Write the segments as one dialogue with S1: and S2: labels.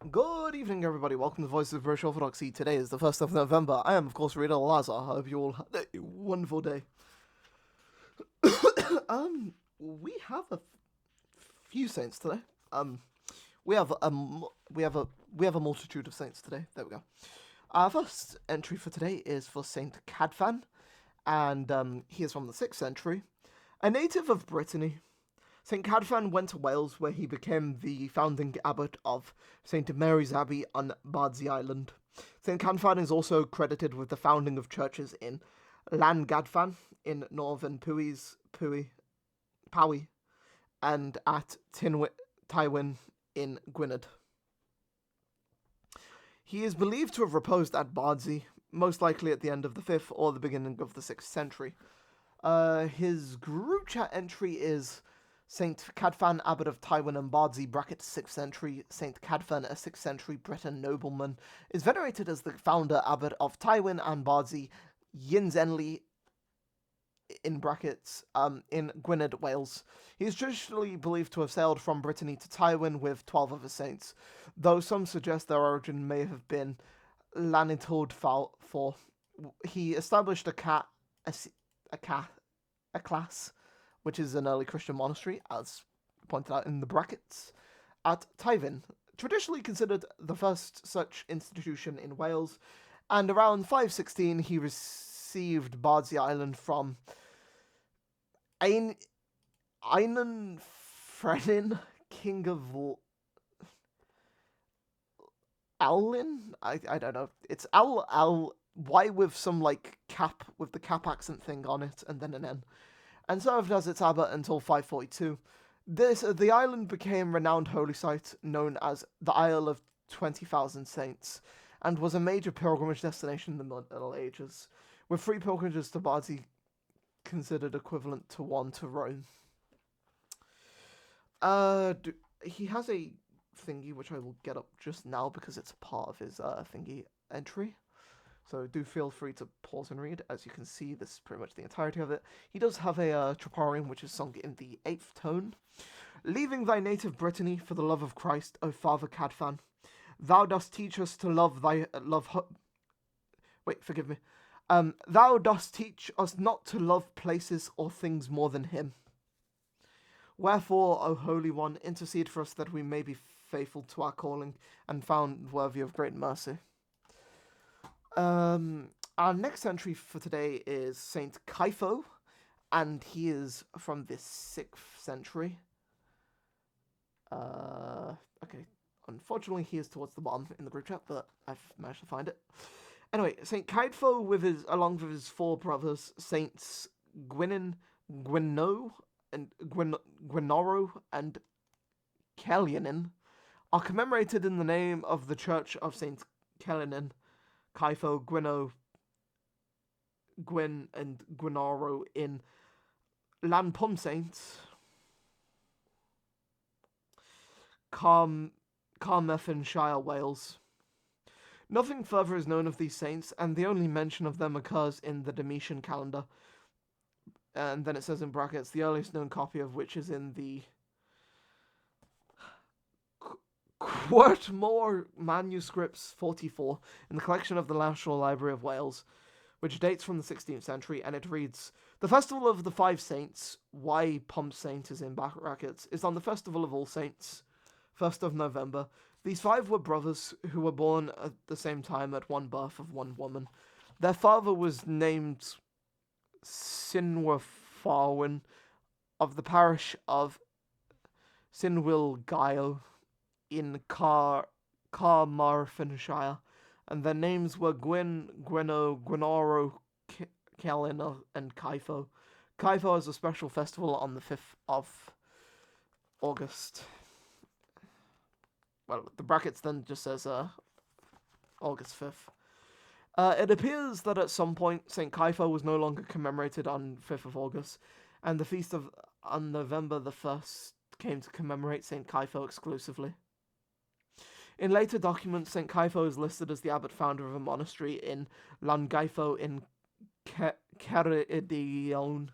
S1: Good evening, everybody. Welcome to the Voices of British Orthodoxy. Today is the 1st of November. I am, of course, Reader Lazar. I hope you all had a wonderful day. We have a few saints today. We have a multitude of saints today. There we go. Our first entry for today is for Saint Cadfan, and he is from the 6th century. A native of Brittany, St. Cadfan went to Wales, where he became the founding abbot of St. Mary's Abbey on Bardsey Island. St. Cadfan is also credited with the founding of churches in Llangadfan in northern Pawi, and at Tywyn in Gwynedd. He is believed to have reposed at Bardsey, most likely at the end of the 5th or the beginning of the 6th century. His group chat entry is Saint Cadfan, abbot of Tywyn and Bardsey, (6th century). Saint Cadfan, a 6th century Breton nobleman, is venerated as the founder abbot of Tywyn and Bardsey, Yinsenley, in brackets, in Gwynedd, Wales. He is traditionally believed to have sailed from Brittany to Tywyn with 12 of his saints, though some suggest their origin may have been Llanidod for. He established a class, which is an early Christian monastery, as pointed out in the brackets, at Tywyn, traditionally considered the first such institution in Wales, and around 516 he received Bardsey Island from Einan Frenin, king of Alwyn? I don't know. It's Y with some cap, with the cap accent thing on it, and then an N, and served as its abbot until 542. The island became renowned holy site known as the Isle of 20,000 Saints, and was a major pilgrimage destination in the Middle Ages, with 3 pilgrimages to Bardsey considered equivalent to 1 to Rome. He has a thingy which I will get up just now because it's part of his thingy entry. So do feel free to pause and read. As you can see, this is pretty much the entirety of it. He does have a Troparion, which is sung in the 8th tone. Leaving thy native Brittany for the love of Christ, O Father Cadfan, thou dost teach us to thou dost teach us not to love places or things more than him. Wherefore, O Holy One, intercede for us that we may be faithful to our calling and found worthy of great mercy. Our next entry for today is Saint Ceitho, and he is from the 6th century. Okay, unfortunately he is towards the bottom in the group chat, but I've managed to find it. Anyway, Saint Ceitho, along with his 4 brothers, Saints Gwynoro, and Cledwyn, are commemorated in the name of the Church of Saint Cledwyn, Ceitho, Gwyn, and Gwynoro in Llanpumsaint, Carmarthenshire, Wales. Nothing further is known of these saints, and the only mention of them occurs in the Domitian calendar. And then it says in brackets, the earliest known copy of which is in the Quirtmore Manuscripts 44 in the collection of the National Library of Wales, which dates from the 16th century, and it reads, the festival of the 5 saints, Y Pump Saint is in brackets, is on the festival of All Saints, 1st of November. These 5 were brothers who were born at the same time at one birth of one woman. Their father was named Sinwerfarwin of the parish of Sinwilgaio in Carmarthenshire, and their names were Gwynoro, Celyn, and Ceitho. Ceitho is a special festival on the 5th of August. Well, the brackets then just says August 5th. It appears that at some point St. Ceitho was no longer commemorated on 5th of August, and the feast on November the 1st came to commemorate St. Ceitho exclusively. In later documents, St. Ceitho is listed as the abbot-founder of a monastery in Llangaitho in Ceredigion,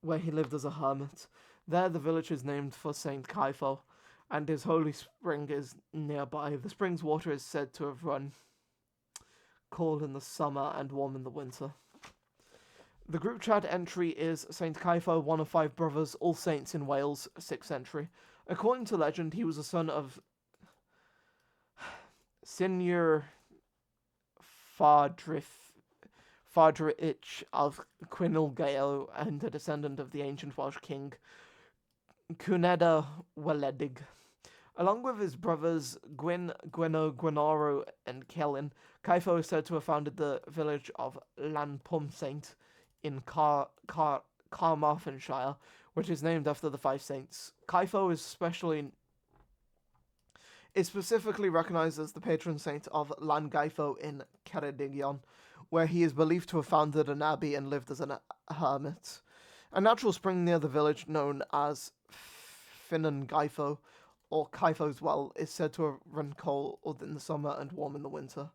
S1: where he lived as a hermit. There, the village is named for St. Ceitho, and his holy spring is nearby. The spring's water is said to have run cold in the summer and warm in the winter. The group chat entry is Saint Ceitho, one of 5 brothers, all saints in Wales, 6th century. According to legend, he was a son of Senior Fardrich of Quinilgael and a descendant of the ancient Welsh king Cwneda Weledig. Along with his brothers Gwenoro, and Celyn, Ceitho is said to have founded the village of Llanpumsaint in Carmarthenshire, which is named after the 5 saints. Ceitho is specifically recognized as the patron saint of Llangeitho in Ceredigion, where he is believed to have founded an abbey and lived as a hermit. A natural spring near the village, known as Finnangeitho, or Ceitho's Well, is said to have run cold in the summer and warm in the winter.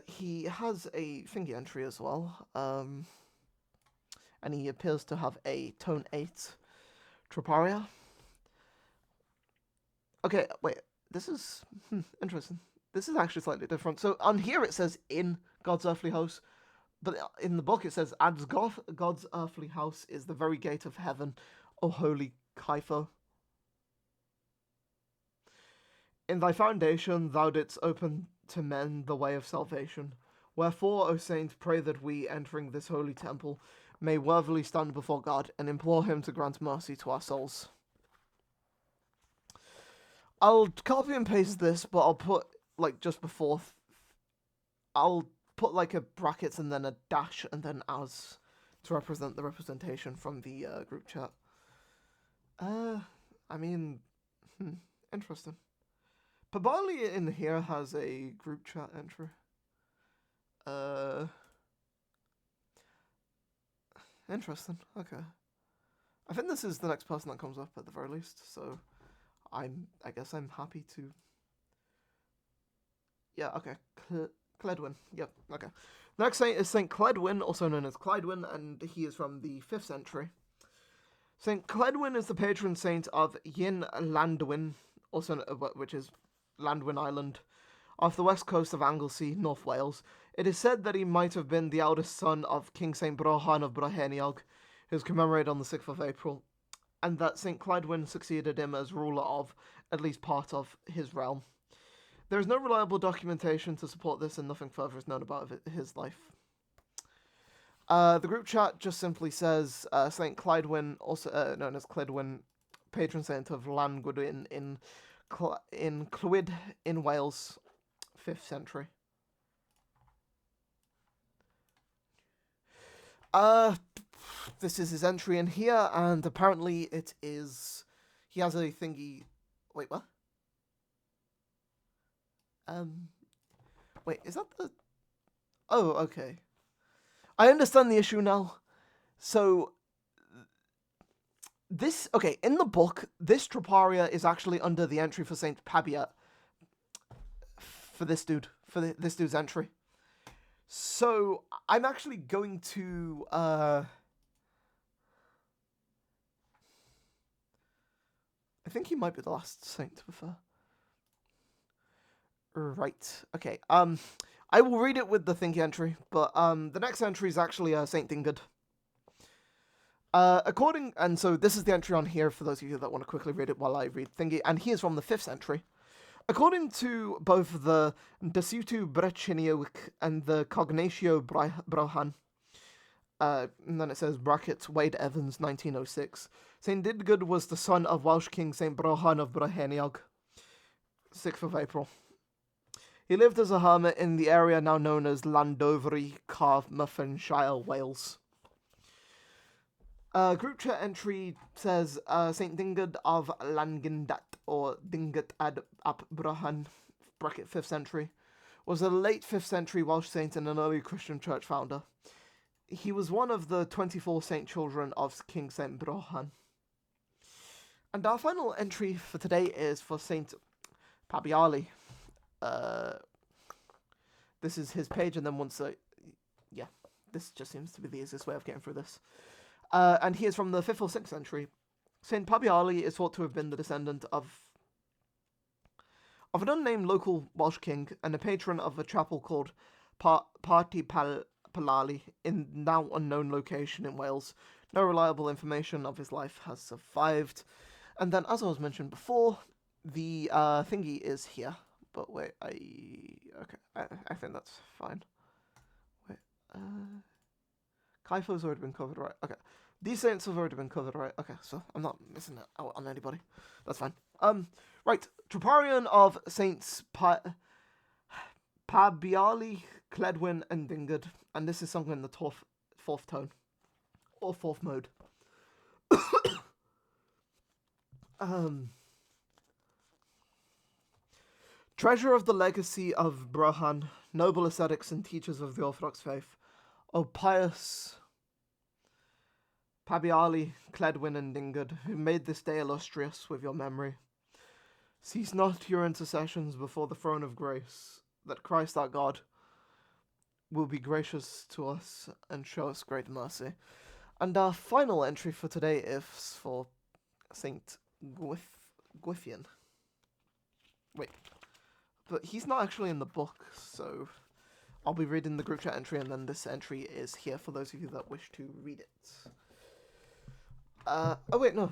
S1: He has a thingy entry as well, and he appears to have a tone 8 Troparion. Okay, wait, this is interesting. This is actually slightly different. So on here it says in God's earthly house, but in the book it says as God's earthly house is the very gate of heaven, O holy Ceitho. In thy foundation thou didst open to men the way of salvation. Wherefore, O saint, pray that we, entering this holy temple, may worthily stand before God and implore him to grant mercy to our souls. I'll copy and paste this, but I'll put, just before, I'll put, a brackets and then a dash and then as to represent the representation from the group chat. Interesting. Pabiali in here has a group chat entry. Interesting. Okay. I think this is the next person that comes up at the very least, so I guess I'm happy to... Yeah, okay. Cledwyn. Yep, okay. Next saint is Saint Cledwyn, also known as Cledwyn, and he is from the 5th century. Saint Cledwyn is the patron saint of Llyn Llandwyn, also which is Llandwyn Island, off the west coast of Anglesey, North Wales. It is said that he might have been the eldest son of King Saint Brychan of Brychan, who is commemorated on the 6th of April, and that Saint Cledwyn succeeded him as ruler of at least part of his realm. There is no reliable documentation to support this, and nothing further is known about his life. The group chat just simply says Saint Cledwyn, also known as Cledwyn, patron saint of Llangwydwyn in Clwyd in Wales, 5th century. This is his entry in here, and apparently it is... He has a thingy... Wait, what? Wait, is that the... Oh, okay. I understand the issue now. So, this... Okay, in the book, this Troparion is actually under the entry for Saint Pabiali. For this dude. For this dude's entry. So, I'm actually going to... I think he might be the last saint, to be fair. Right. Okay. I will read it with the thingy entry, but the next entry is actually Saint Dingad. So this is the entry on here for those of you that want to quickly read it while I read thingy, and he is from the 5th century. According to both the Desutu Brychaniowic and the Cognatio Brychan, and then it says brackets Wade Evans 1906. Saint Dingad was the son of Welsh King Saint Brychan of Brychan, 6th of April. He lived as a hermit in the area now known as Llandovery, Carmarthenshire, Wales. Group chat entry says Saint Dingad of Llangindat, or Dingad ap Brychan, bracket 5th century, was a late 5th century Welsh saint and an early Christian church founder. He was one of the 24 saint children of King Saint Brychan. And our final entry for today is for Saint Pabiali. This is his page, and then this just seems to be the easiest way of getting through this. and he is from the 5th or 6th century. Saint Pabiali is thought to have been the descendant of an unnamed local Welsh king and a patron of a chapel called Pabiali in now unknown location in Wales. No reliable information of his life has survived. And then, as I was mentioned before, the thingy is here. But wait, I think that's fine. Wait, Ceitho's already been covered, right? Okay. These saints have already been covered, right? Okay, so I'm not missing out on anybody. That's fine. Right. Troparion of Saints Pabiali, Cledwyn and Dingad. And this is sung in the fourth tone. Or fourth mode. Treasure of the legacy of Brychan, noble ascetics and teachers of the Orthodox Faith. O pious Pabiali, Cledwyn and Dingad, who made this day illustrious with your memory. Cease not your intercessions before the throne of grace, that Christ our God will be gracious to us and show us great mercy. And our final entry for today is for Saint Gwythian. Wait, but he's not actually in the book, so I'll be reading the group chat entry, and then this entry is here for those of you that wish to read it. Oh wait, no.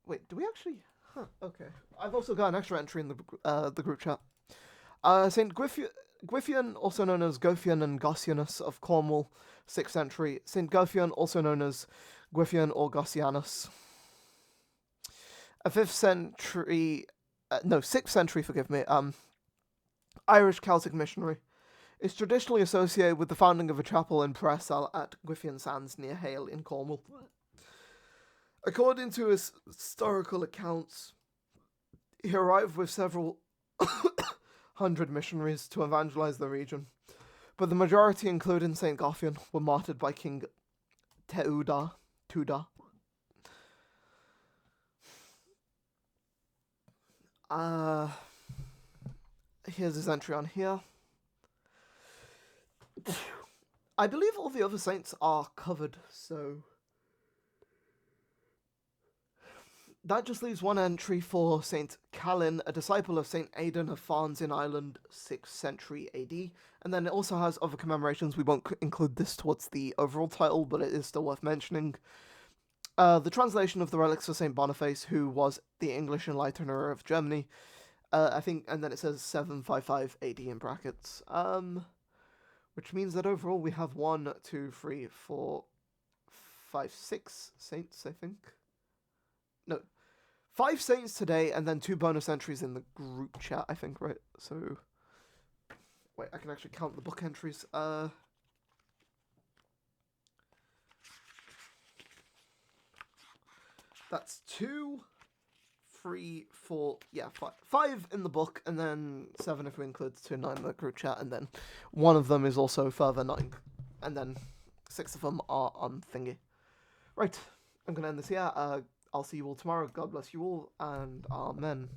S1: Wait, do we actually? Huh, okay. I've also got an extra entry in the group chat. Saint Gwythian, also known as Gwythian and Gaussianus of Cornwall, 6th century. Saint Gwythian, also known as Gwythian or Gaussianus. A 6th century, forgive me, Irish Celtic missionary. Is traditionally associated with the founding of a chapel and prayer cell at Gwythian Sands near Hale in Cornwall. According to his historical accounts, he arrived with several hundred missionaries to evangelize the region, but the majority, including Saint Gwythian, were martyred by King Tuda. Here's his entry on here. I believe all the other saints are covered, so that just leaves one entry for Saint Callan, a disciple of Saint Aidan of Farnes in Ireland, 6th century AD. And then it also has other commemorations. We won't include this towards the overall title, but it is still worth mentioning. The translation of the relics of Saint Boniface, who was the English enlightener of Germany. I think, and then it says 755 AD in brackets. Which means that overall we have 1, 2, 3, 4, 5, 6 saints, I think. No, 5 saints today, and then 2 bonus entries in the group chat, I think, right? So, wait, I can actually count the book entries. That's 2, 3, 4, yeah, 5 in the book, and then 7 if we include 2 and 9 in the group chat, and then 1 of them is also further 9, and then 6 of them are on thingy. Right, I'm going to end this here. I'll see you all tomorrow. God bless you all, and amen.